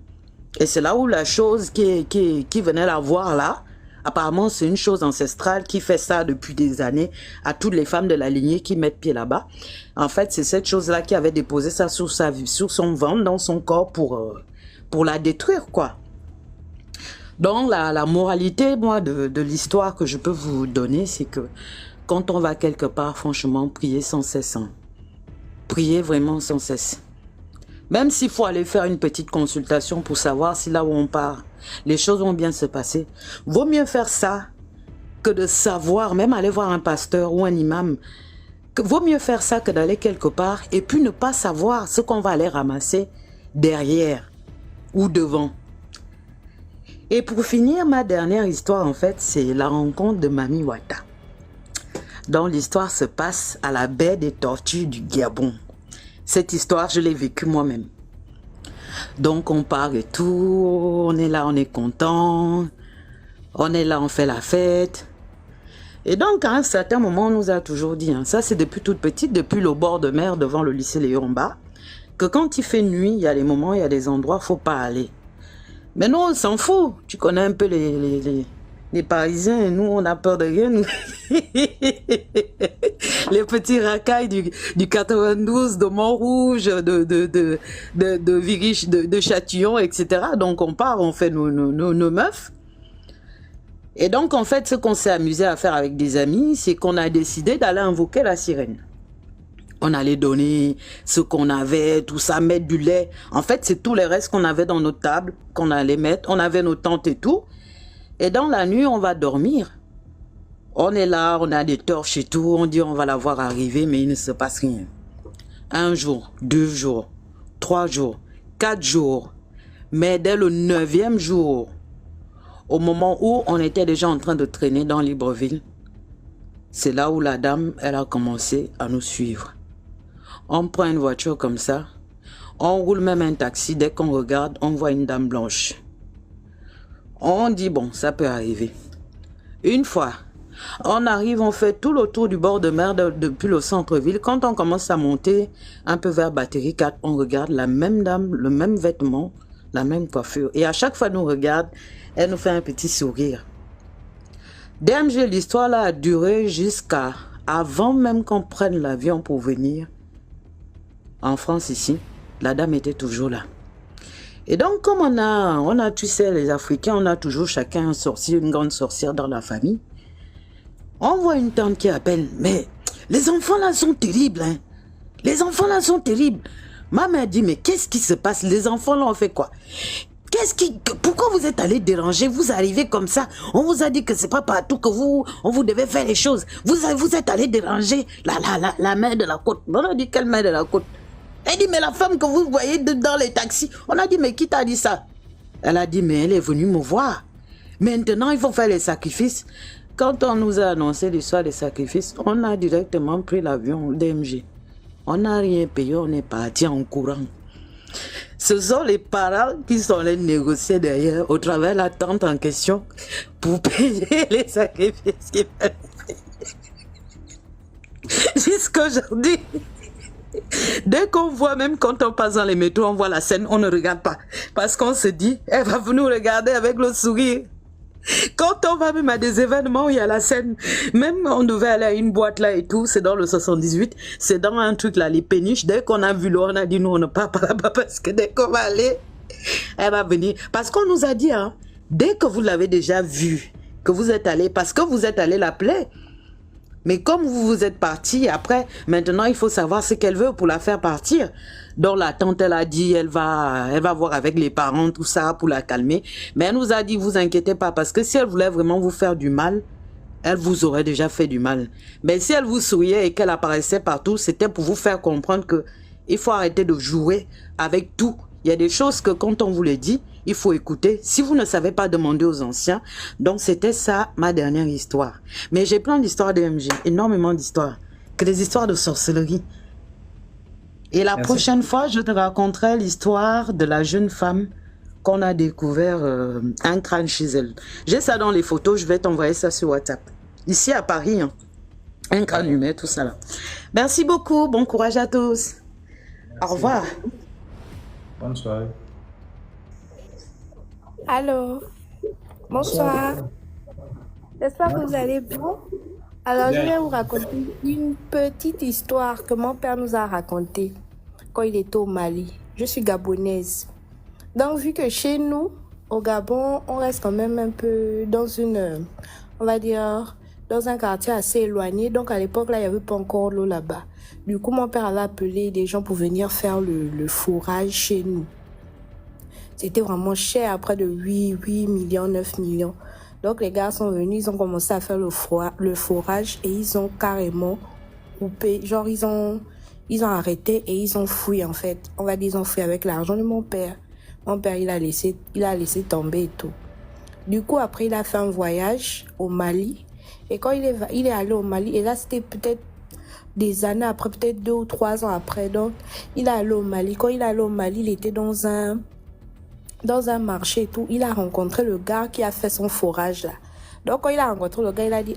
Et c'est là où la chose qui venait la voir là, apparemment c'est une chose ancestrale qui fait ça depuis des années à toutes les femmes de la lignée qui mettent pied là-bas. En fait, c'est cette chose-là qui avait déposé ça sur son ventre, dans son corps pour la détruire, quoi. Donc, la moralité, moi, de l'histoire que je peux vous donner, c'est que quand on va quelque part, franchement, priez sans cesse. Hein. Priez vraiment sans cesse. Même s'il faut aller faire une petite consultation pour savoir si là où on part, les choses vont bien se passer. Vaut mieux faire ça que de savoir, même aller voir un pasteur ou un imam. Vaut mieux faire ça que d'aller quelque part et puis ne pas savoir ce qu'on va aller ramasser derrière ou devant. Et pour finir, ma dernière histoire, en fait, c'est la rencontre de Mami Wata. Donc, l'histoire se passe à la baie des Tortues du Gabon. Cette histoire, je l'ai vécue moi-même. Donc, on part et tout, on est là, on est content, on est là, on fait la fête. Et donc, à un certain moment, on nous a toujours dit, hein, ça c'est depuis toute petite, depuis le bord de mer, devant le lycée Léon Mba, que quand il fait nuit, il y a des moments, il y a des endroits, il ne faut pas aller. Mais nous, on s'en fout. Tu connais un peu les Parisiens, nous, on n'a peur de rien. Nous. Les petits racailles du 92, de Montrouge, de Virich, de Châtillon, etc. Donc, on part, on fait nos meufs. Et donc, en fait, ce qu'on s'est amusé à faire avec des amis, c'est qu'on a décidé d'aller invoquer la sirène. On allait donner ce qu'on avait, tout ça, mettre du lait. En fait, c'est tous les restes qu'on avait dans notre table qu'on allait mettre. On avait nos tentes et tout. Et dans la nuit, on va dormir. On est là, on a des torches et tout. On dit on va la voir arriver, mais il ne se passe rien. 1 jour, 2 jours, 3 jours, 4 jours. Mais dès le 9e jour, au moment où on était déjà en train de traîner dans Libreville, c'est là où la dame, elle a commencé à nous suivre. On prend une voiture comme ça, on roule même un taxi, dès qu'on regarde, on voit une dame blanche. On dit bon, ça peut arriver. Une fois, on arrive, on fait tout le tour du bord de mer depuis le centre-ville. Quand on commence à monter un peu vers Batterie 4, on regarde la même dame, le même vêtement, la même coiffure. Et à chaque fois nous regarde, elle nous fait un petit sourire. DMG, l'histoire là a duré jusqu'à avant même qu'on prenne l'avion pour venir en France ici. La dame était toujours là. Et donc comme on a tu sais les Africains, on a toujours chacun un sorcier, une grande sorcière dans la famille. On voit une tante qui appelle, mais les enfants là sont terribles, hein. Les enfants là sont terribles. Ma mère dit, mais qu'est-ce qui se passe? Les enfants là ont fait quoi? Pourquoi vous êtes allé déranger? Vous arrivez comme ça. On vous a dit que c'est pas partout que on vous devait faire les choses. Vous êtes allé déranger la mère de la côte. On a dit, quelle mère de la côte? Elle dit, mais la femme que vous voyez dans les taxis. On a dit, mais qui t'a dit ça? Elle a dit, mais elle est venue me voir. Maintenant, il faut faire les sacrifices. Quand on nous a annoncé l'histoire des sacrifices, on a directement pris l'avion DMG. On n'a rien payé, on est parti en courant. Ce sont les parents qui sont allés négocier derrière, au travers de la tante en question, pour payer les sacrifices qu'il fallait. Jusqu'aujourd'hui, dès qu'on voit, même quand on passe dans les métros, on voit la scène, on ne regarde pas. Parce qu'on se dit, elle va venir nous regarder avec le sourire. Quand on va même à des événements où il y a la scène, même on devait aller à une boîte là et tout, c'est dans le 78, c'est dans un truc là, les péniches. Dès qu'on a vu l'eau, on a dit nous on ne part pas là-bas parce que dès qu'on va aller, elle va venir. Parce qu'on nous a dit, hein, dès que vous l'avez déjà vu, que vous êtes allé, parce que vous êtes allé l'appeler. Mais comme vous vous êtes parti, après, maintenant il faut savoir ce qu'elle veut pour la faire partir. Donc la tante, elle a dit, elle va voir avec les parents, tout ça, pour la calmer. Mais elle nous a dit, vous inquiétez pas, parce que si elle voulait vraiment vous faire du mal, elle vous aurait déjà fait du mal. Mais si elle vous souriait et qu'elle apparaissait partout, c'était pour vous faire comprendre que il faut arrêter de jouer avec tout. Il y a des choses que quand on vous les dit, il faut écouter. Si vous ne savez pas, demander aux anciens. Donc c'était ça ma dernière histoire. Mais j'ai plein d'histoires de MG, énormément d'histoires. Que des histoires de sorcellerie. Et la prochaine fois, je te raconterai l'histoire de la jeune femme qu'on a découvert un crâne chez elle. J'ai ça dans les photos, je vais t'envoyer ça sur WhatsApp. Ici à Paris, hein. Un crâne humain, tout ça là. Merci beaucoup, bon courage à tous. Merci. Au revoir. Bonne soirée. Allô, bonsoir. J'espère que vous allez bien. Alors, je vais vous raconter une petite histoire que mon père nous a racontée quand il était au Mali. Je suis gabonaise. Donc, vu que chez nous, au Gabon, on reste quand même un peu dans on va dire, dans un quartier assez éloigné. Donc, à l'époque, là, il n'y avait pas encore l'eau là-bas. Du coup, mon père avait appelé des gens pour venir faire le fourrage chez nous. C'était vraiment cher, à près de 8 millions, 9 millions. Donc les gars sont venus, ils ont commencé à faire le forage et ils ont carrément coupé, genre ils ont arrêté et ils ont fouillé en fait. On va dire ils ont fouillé avec l'argent de mon père. Mon père il a laissé tomber et tout. Du coup après il a fait un voyage au Mali et quand il est allé au Mali et là c'était peut-être des années après, peut-être 2 ou 3 ans après. Donc il est allé au Mali. Quand il est allé au Mali, il était dans un marché et tout, il a rencontré le gars qui a fait son forage là. Donc quand il a rencontré le gars, il a dit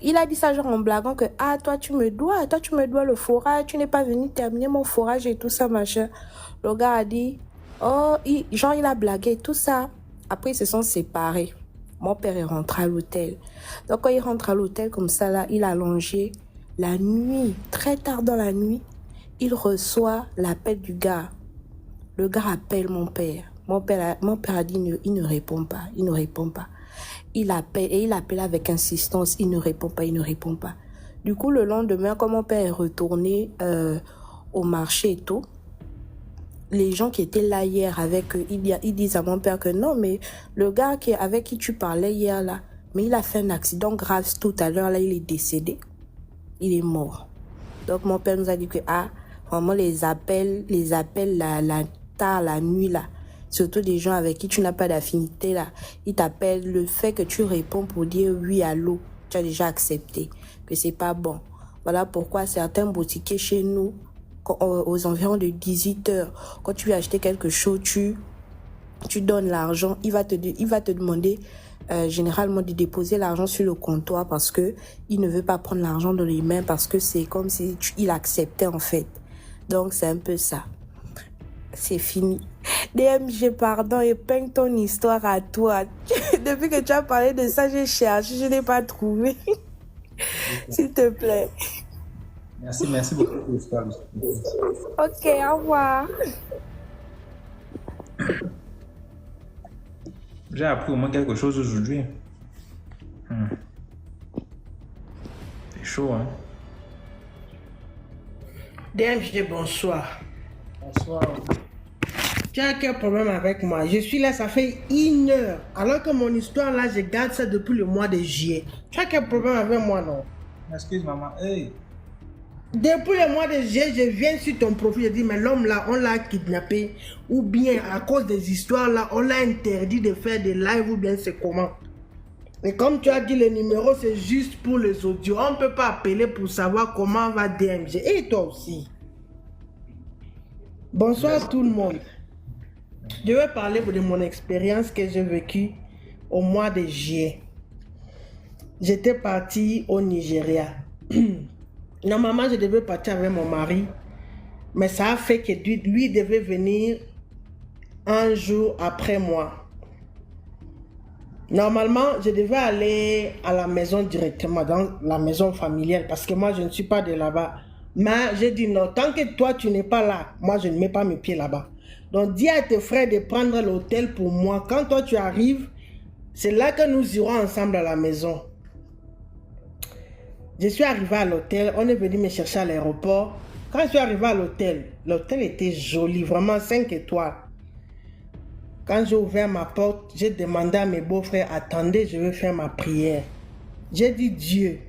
il a dit ça genre en blaguant que toi tu me dois le forage, tu n'es pas venu terminer mon forage et tout ça machin. Le gars a dit il a blagué tout ça. Après ils se sont séparés. Mon père est rentré à l'hôtel. Donc quand il rentre à l'hôtel comme ça là, il a longé la nuit, très tard dans la nuit, il reçoit l'appel du gars. Le gars appelle mon père. Mon père a dit il ne répond pas. Il appelle avec insistance. Il ne répond pas. Du coup, le lendemain, quand mon père est retourné au marché et tout, les gens qui étaient là hier avec eux, ils disent à mon père que non, mais le gars avec qui tu parlais hier là, mais il a fait un accident grave tout à l'heure là, il est décédé. Il est mort. Donc mon père nous a dit que vraiment les appels, la tard la nuit là, surtout des gens avec qui tu n'as pas d'affinité là, ils t'appellent, le fait que tu réponds pour dire oui, allô, tu as déjà accepté que c'est pas bon. Voilà pourquoi certains boutiquiers chez nous, aux environs de 18 heures, quand tu veux acheter quelque chose, tu donnes l'argent, il va te demander généralement de déposer l'argent sur le comptoir parce que il ne veut pas prendre l'argent dans les mains parce que c'est comme si il acceptait en fait. Donc c'est un peu ça. C'est fini. DMG, pardon, épingle ton histoire à toi. Depuis que tu as parlé de ça, j'ai cherché, je n'ai pas trouvé. S'il te plaît. Merci beaucoup pour l'histoire. Ok, au revoir. J'ai appris au moins quelque chose aujourd'hui. C'est chaud, hein? DMG, bonsoir. Bonsoir. Tu as quel problème avec moi? Je suis là, ça fait 1 heure. Alors que mon histoire là, je garde ça depuis le mois de juillet. Tu as quel problème avec moi, non? Excuse maman. Hey. Depuis le mois de juillet, je viens sur ton profil, je dis, mais l'homme là, on l'a kidnappé. Ou bien, à cause des histoires là, on l'a interdit de faire des lives ou bien c'est comment? Et comme tu as dit, le numéro, c'est juste pour les audios. On ne peut pas appeler pour savoir comment va DMG. Et toi aussi. Bonsoir tout le monde. Je vais parler de mon expérience que j'ai vécue au mois de juillet. J'étais partie au Nigeria. Normalement, je devais partir avec mon mari. Mais ça a fait que lui devait venir un jour après moi. Normalement, je devais aller à la maison directement, dans la maison familiale, parce que moi, je ne suis pas de là-bas. Mais j'ai dit non, tant que toi, tu n'es pas là, moi, je ne mets pas mes pieds là-bas. Donc, dis à tes frères de prendre l'hôtel pour moi. Quand toi, tu arrives, c'est là que nous irons ensemble à la maison. Je suis arrivé à l'hôtel, on est venu me chercher à l'aéroport. Quand je suis arrivé à l'hôtel était joli, vraiment 5 étoiles. Quand j'ai ouvert ma porte, j'ai demandé à mes beaux-frères, attendez, je vais faire ma prière. J'ai dit, Dieu,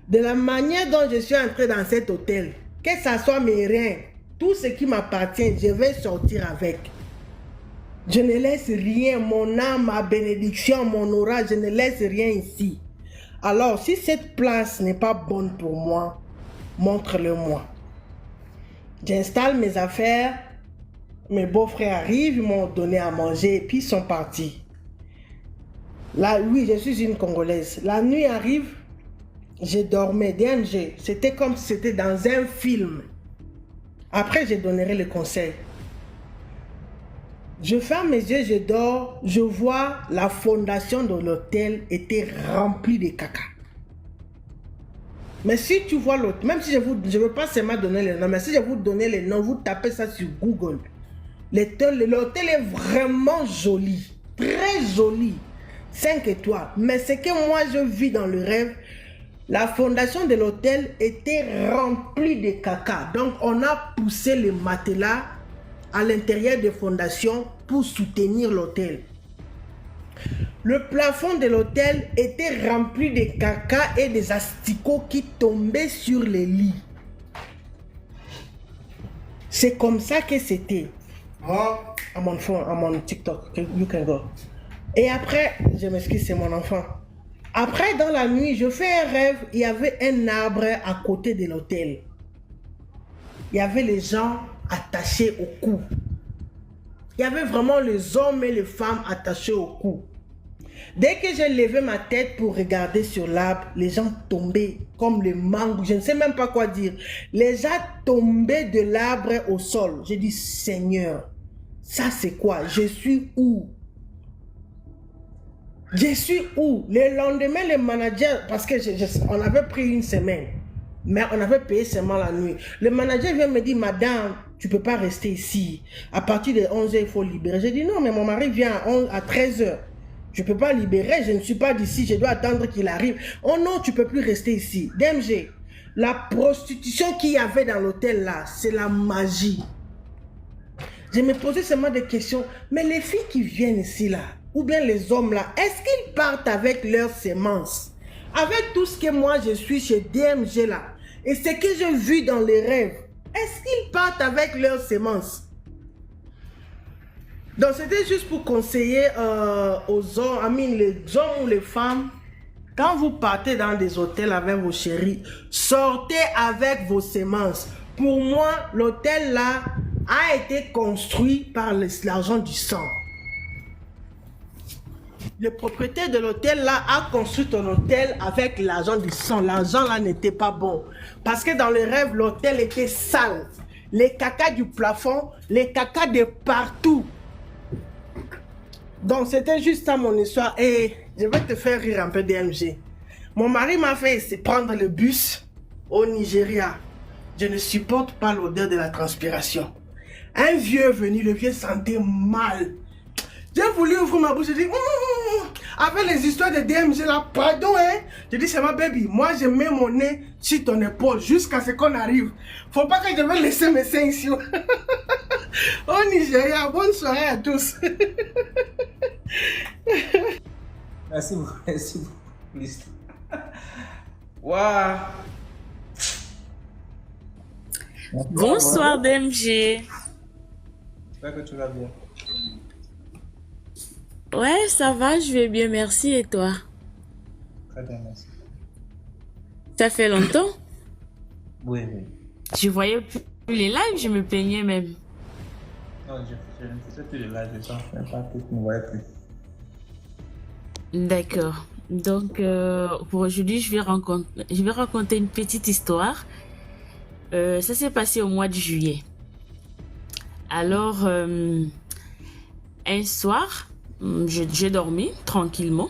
de la manière dont je suis entré dans cet hôtel, que ce soit mes reins, tout ce qui m'appartient, je vais sortir avec. Je ne laisse rien, mon âme, ma bénédiction, mon aura, je ne laisse rien ici. Alors, si cette place n'est pas bonne pour moi, montre-le-moi. J'installe mes affaires, mes beaux-frères arrivent, ils m'ont donné à manger et puis ils sont partis. Là, oui, je suis une Congolaise. La nuit arrive, je dormais, DMG. C'était comme si c'était dans un film. Après, je donnerai le conseil. Je ferme mes yeux, je dors, je vois la fondation de l'hôtel était remplie de caca. Mais si tu vois l'hôtel, même si je ne veux pas seulement donner les noms, mais si je vous donne les noms, vous tapez ça sur Google. L'hôtel est vraiment joli, très joli, 5 étoiles. Mais ce que moi je vis dans le rêve, la fondation de l'hôtel était remplie de caca. Donc on a poussé les matelas à l'intérieur des fondations pour soutenir l'hôtel. Le plafond de l'hôtel était rempli de caca et des asticots qui tombaient sur les lits. C'est comme ça que c'était. À mon phone, à mon TikTok, you can go. Et après, je m'excuse, c'est mon enfant. Après, dans la nuit, je fais un rêve, il y avait un arbre à côté de l'hôtel. Il y avait les gens attachés au cou. Il y avait vraiment les hommes et les femmes attachés au cou. Dès que j'ai levé ma tête pour regarder sur l'arbre, les gens tombaient comme le mangue, je ne sais même pas quoi dire. Les gens tombaient de l'arbre au sol. J'ai dit, Seigneur, ça c'est quoi? Je suis où? Je suis où? Le lendemain, le manager, parce que on avait pris une semaine, mais on avait payé seulement la nuit. Le manager vient me dire, madame, tu ne peux pas rester ici. À partir de 11h, il faut libérer. J'ai dit, non, mais mon mari vient à 13h. Je ne peux pas libérer, je ne suis pas d'ici, je dois attendre qu'il arrive. Oh non, tu ne peux plus rester ici. DMG, la prostitution qu'il y avait dans l'hôtel là, c'est la magie. Je me posais seulement des questions. Mais les filles qui viennent ici là, ou bien les hommes là, est-ce qu'ils partent avec leurs semences? Avec tout ce que moi je suis chez DMG là, et ce que j'ai vu dans les rêves, est-ce qu'ils partent avec leurs semences? Donc, c'était juste pour conseiller aux hommes, les hommes ou les femmes, quand vous partez dans des hôtels avec vos chéris, sortez avec vos semences. Pour moi, l'hôtel là a été construit par l'argent du sang. Le propriétaire de l'hôtel là a construit un hôtel avec l'argent du sang. L'argent là n'était pas bon. Parce que dans les rêves, l'hôtel était sale. Les cacas du plafond, les cacas de partout. Donc c'était juste ça mon histoire. Et je vais te faire rire un peu DMG. Mon mari m'a fait prendre le bus au Nigeria. Je ne supporte pas l'odeur de la transpiration. Un vieux est venu, le vieux sentait mal. J'ai voulu ouvrir ma bouche, j'ai dit, avec les histoires de DMG là, pardon hein. J'ai dit, c'est ma baby, moi je mets mon nez sur ton épaule jusqu'à ce qu'on arrive. Faut pas que je vais laisser mes seins ici. Au Nigeria, bonne soirée à tous. Merci beaucoup. Merci beaucoup. Waouh. Bonsoir DMG. J'espère que tu vas bien. Ouais, ça va, je vais bien, merci. Et toi? Très bien, merci. Ça fait longtemps? Oui, oui. Je voyais plus les lives, je me plaignais même. Non, je ne faisais plus de live, je sens même pas que tu ne voyais plus. D'accord. Donc, pour aujourd'hui, je vais raconter une petite histoire. Ça s'est passé au mois de juillet. Alors, un soir, j'ai dormi tranquillement.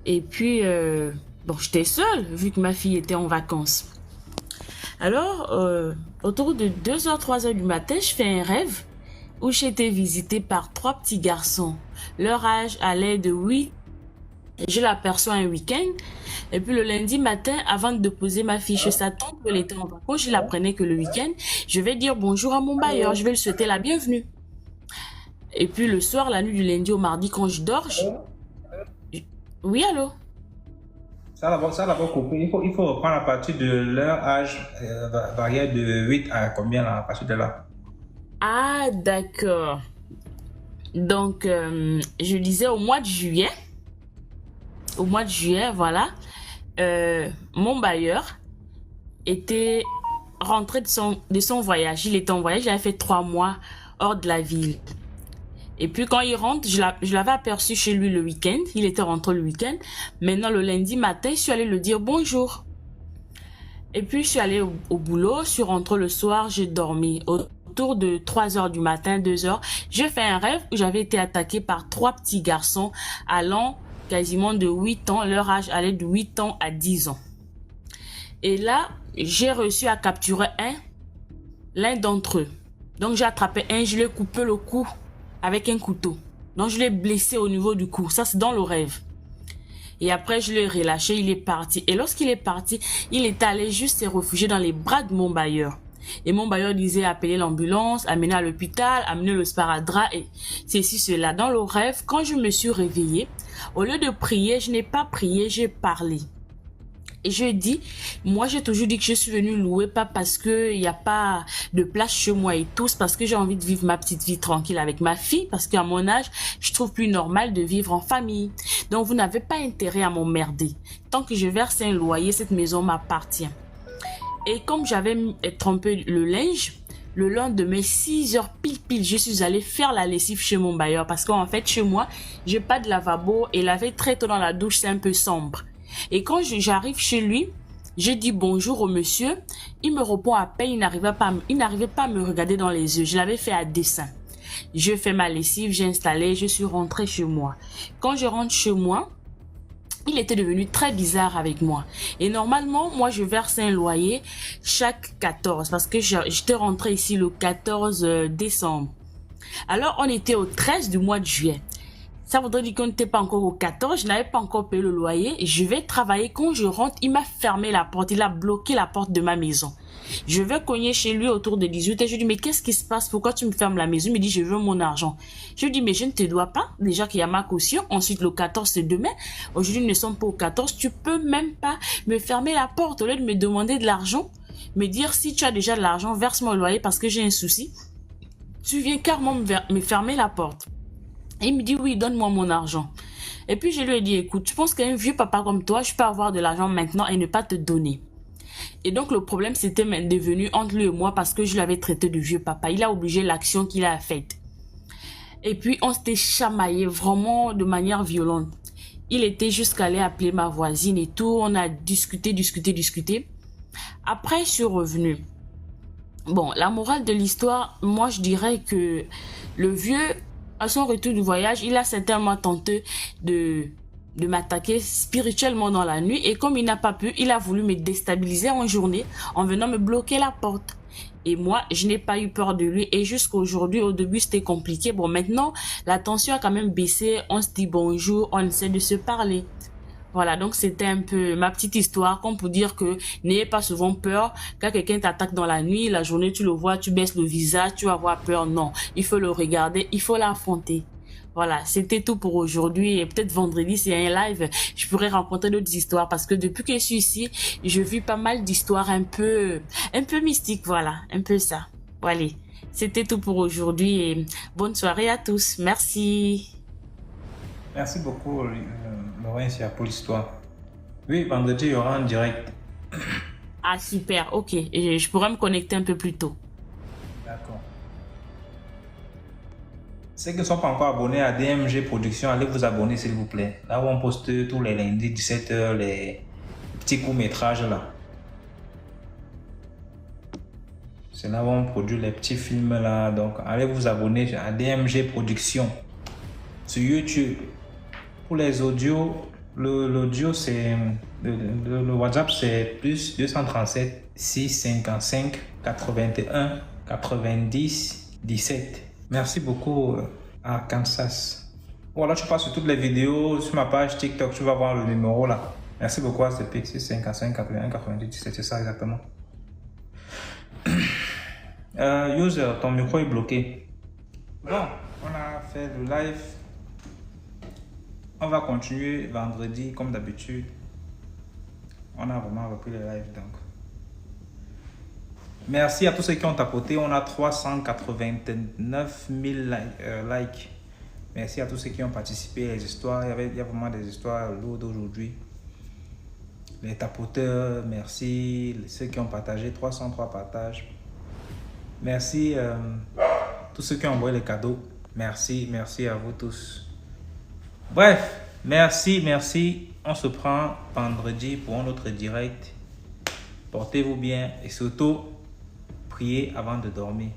Et puis, bon, j'étais seule vu que ma fille était en vacances. Alors, autour de 2h, 3h du matin, je fais un rêve où j'ai été visitée par 3 petits garçons. Leur âge allait de 8. Je l'aperçois un week-end. Et puis le lundi matin, avant de déposer ma fille chez sa tante, elle était en vacances, je l'apprenais que le week-end, je vais dire bonjour à mon bailleur, je vais lui souhaiter la bienvenue. Et puis le soir, la nuit du lundi au mardi, quand je dors, oui, allô? Ça va d'abord couper. Il faut reprendre à partir de leur âge varié de 8 à combien là, à partir de là? Ah, d'accord. Donc, je disais au mois de juillet, voilà, mon bailleur était rentré de son voyage. Il était en voyage, il avait fait 3 mois hors de la ville. Et puis quand il rentre, je l'avais aperçu chez lui le week-end. Il était rentré le week-end. Maintenant, le lundi matin, je suis allée lui dire bonjour. Et puis, je suis allée au boulot. Je suis rentrée le soir, j'ai dormi. Autour de 3h du matin, 2h, j'ai fait un rêve où j'avais été attaquée par 3 petits garçons allant quasiment de 8 ans. Leur âge allait de 8 ans à 10 ans. Et là, j'ai réussi à capturer l'un d'entre eux. Donc, j'ai attrapé un, je lui ai coupé le cou avec un couteau. Donc, je l'ai blessé au niveau du cou. Ça, c'est dans le rêve. Et après, je l'ai relâché, il est parti. Et lorsqu'il est parti, il est allé juste se réfugier dans les bras de mon bailleur. Et mon bailleur disait appeler l'ambulance, amener à l'hôpital, amener le sparadrap et ceci, cela. Dans le rêve, quand je me suis réveillée, au lieu de prier, je n'ai pas prié, j'ai parlé. Et je dis, moi j'ai toujours dit que je suis venue louer, pas parce qu'il n'y a pas de place chez moi et tout, c'est parce que j'ai envie de vivre ma petite vie tranquille avec ma fille, parce qu'à mon âge, je trouve plus normal de vivre en famille. Donc vous n'avez pas intérêt à m'emmerder. Tant que je verse un loyer, cette maison m'appartient. Et comme j'avais trempé le linge, le lendemain, 6h pile, je suis allée faire la lessive chez mon bailleur, parce qu'en fait, chez moi, j'ai pas de lavabo et laver très tôt dans la douche, c'est un peu sombre. Et quand j'arrive chez lui, je dis bonjour au monsieur. Il me répond à peine, il n'arrivait pas à me regarder dans les yeux. Je l'avais fait à dessein. Je fais ma lessive, j'ai installé, je suis rentrée chez moi. Quand je rentre chez moi, il était devenu très bizarre avec moi. Et normalement, moi, je verse un loyer chaque 14 parce que j'étais rentrée ici le 14 décembre. Alors, on était au 13 du mois de juillet. Ça voudrait dire qu'on n'était pas encore au 14, je n'avais pas encore payé le loyer. Je vais travailler. Quand je rentre, il m'a fermé la porte, il a bloqué la porte de ma maison. Je vais cogner chez lui autour de 18 et je lui dis, mais qu'est-ce qui se passe? Pourquoi tu me fermes la maison? Il me dit, je veux mon argent. Je lui dis, mais je ne te dois pas. Déjà qu'il y a ma caution. Ensuite, le 14, c'est demain. Aujourd'hui, nous ne sommes pas au 14. Tu peux même pas me fermer la porte au lieu de me demander de l'argent. Me dire, si tu as déjà de l'argent, verse-moi le loyer parce que j'ai un souci. tu viens carrément me fermer la porte. Et il me dit, oui, donne-moi mon argent. Et puis je lui ai dit, écoute, je pense qu'un vieux papa comme toi, je peux avoir de l'argent maintenant et ne pas te donner. Et donc le problème c'était devenu entre lui et moi parce que je l'avais traité de vieux papa. Il a obligé l'action qu'il a faite. Et puis on s'était chamaillé vraiment de manière violente. Il était jusqu'à aller appeler ma voisine et tout. On a discuté. Après je suis revenue. Bon, la morale de l'histoire, moi je dirais que le vieux, à son retour du voyage, il a certainement tenté de m'attaquer spirituellement dans la nuit. Et comme il n'a pas pu, il a voulu me déstabiliser en journée en venant me bloquer la porte. Et moi, je n'ai pas eu peur de lui. Et jusqu'à aujourd'hui, au début, c'était compliqué. Bon, maintenant, la tension a quand même baissé. On se dit bonjour, on essaie de se parler. Voilà, donc c'était un peu ma petite histoire, comme pour dire que n'ayez pas souvent peur. Quand quelqu'un t'attaque dans la nuit, la journée, tu le vois, tu baisses le visage, tu vas avoir peur. Non, il faut le regarder, il faut l'affronter. Voilà, c'était tout pour aujourd'hui. Et peut-être vendredi, c'est un live, je pourrais rencontrer d'autres histoires parce que depuis que je suis ici, je vis pas mal d'histoires un peu mystiques. Voilà, un peu ça. Voilà, c'était tout pour aujourd'hui et bonne soirée à tous. Merci. Merci beaucoup, Laurencia, pour l'histoire. Oui, vendredi, il y aura un direct. Ah, super, ok. Et je pourrais me connecter un peu plus tôt. D'accord. Ceux qui ne sont pas encore abonnés à DMG Productions, allez vous abonner s'il vous plaît. Là où on poste tous les lundis 17h les petits courts-métrages là. C'est là où on produit les petits films là. Donc allez vous abonner à DMG Productions sur YouTube. Pour les audios, l'audio c'est le WhatsApp c'est plus 237 655 81 90 17. Merci beaucoup à Kansas. Voilà, tu passes sur toutes les vidéos sur ma page TikTok, tu vas voir le numéro là. Merci beaucoup à CP 655 81 90 17, c'est ça exactement. User, ton micro est bloqué. Bon, on a fait le live. On va continuer vendredi comme d'habitude. On a vraiment repris le live donc. Merci à tous ceux qui ont tapoté. On a 389 000 likes. Merci à tous ceux qui ont participé. Les histoires, il y a vraiment des histoires lourdes aujourd'hui. Les tapoteurs, merci. Ceux qui ont partagé, 303 partages. Merci tous ceux qui ont envoyé les cadeaux. Merci à vous tous. Bref, merci. On se prend vendredi pour un autre direct. Portez-vous bien et surtout, priez avant de dormir.